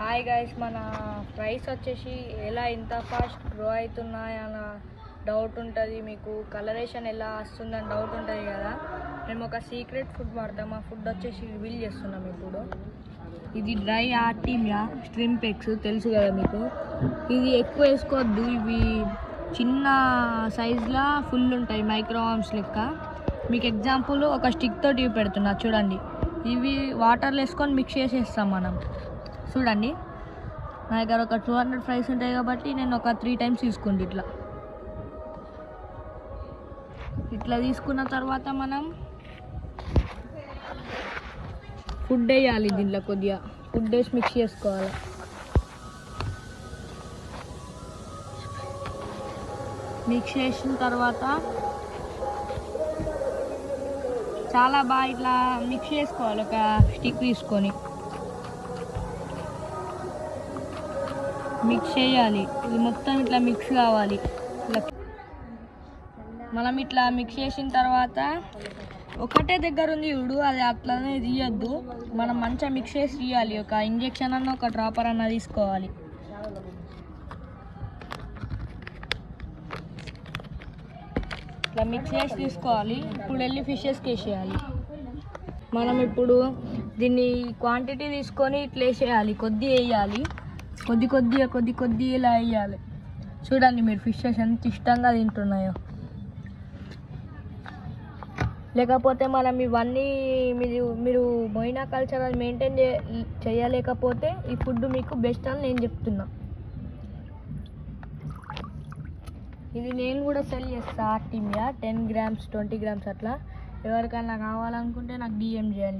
Hi guys, మన price వచ్చేసి ఎలా ఇంత ఫాస్ట్ గ్రో అవుతున్నాయన్న డౌట్ ఉంటుంది మీకు. కలరేషన్ ఎలా వస్తుందని డౌట్ ఉంటుంది కదా. మేము ఒక సీక్రెట్ ఫుడ్ వాడతాం. ఆ ఫుడ్ వచ్చేసి రివీల్ చేస్తున్నాం ఇప్పుడు. ఇది డ్రై ఆర్టిమియా స్ట్రింప్ ఎగ్స్ తెలుసు కదా మీకు. ఇది ఎక్కువ వేసుకోవద్దు, ఇవి చిన్న సైజులో ఫుల్ ఉంటాయి, మైక్రోఆర్మ్స్ లెక్క. మీకు ఎగ్జాంపుల్ ఒక స్టిక్ తోటి పెడుతున్నా చూడండి. ఇవి వాటర్లో వేసుకొని మిక్స్ చేసేస్తాం మనం. చూడండి, నా దగ్గర ఒక 200 ఫ్రైస్ ఉంటాయి కాబట్టి నేను ఒక 3 టైమ్స్ తీసుకోండి. ఇట్లా తీసుకున్న తర్వాత మనం ఫుడ్ వేయాలి. దీంట్లో కొద్దిగా ఫుడ్ వేసి మిక్స్ చేసుకోవాలి. మిక్స్ చేసిన తర్వాత చాలా బాగా ఇట్లా మిక్స్ చేసుకోవాలి. ఒక స్టిక్ తీసుకొని మిక్స్ చేయాలి. ఇది మొత్తం ఇట్లా మిక్స్ కావాలి. మనం ఇట్లా మిక్స్ చేసిన తర్వాత ఒకటే దగ్గర ఉంది చూడు, అది అట్లనే తీయద్దు. మనం మంచిగా మిక్స్ చేసి తీయాలి. ఒక ఇంజెక్షన్ అన్న ఒక డ్రాపర్ అన్న తీసుకోవాలి. ఇట్లా మిక్స్ చేసి తీసుకోవాలి. ఇప్పుడు వెళ్ళి ఫిషెస్కి వేసేయాలి. మనం ఇప్పుడు దీన్ని క్వాంటిటీ తీసుకొని ఇట్లా వేసేయాలి. కొద్ది వేయాలి, కొద్ది ఇలా వేయాలి. చూడండి మీరు ఫిషెస్ ఎంత ఇష్టంగా తింటున్నాయో. లేకపోతే మనం ఇవన్నీ మీరు మొయినా కల్చర్ అది మెయింటైన్ చేయలేకపోతే ఈ ఫుడ్ మీకు బెస్ట్ అని నేను చెప్తున్నా. ఇది నేను కూడా సెల్ చేస్తా. ఆర్టిమియా 10 గ్రామ్స్ 20 గ్రామ్స్ అట్లా. ఎవరికైనా కావాలనుకుంటే నాకు DM చేయండి.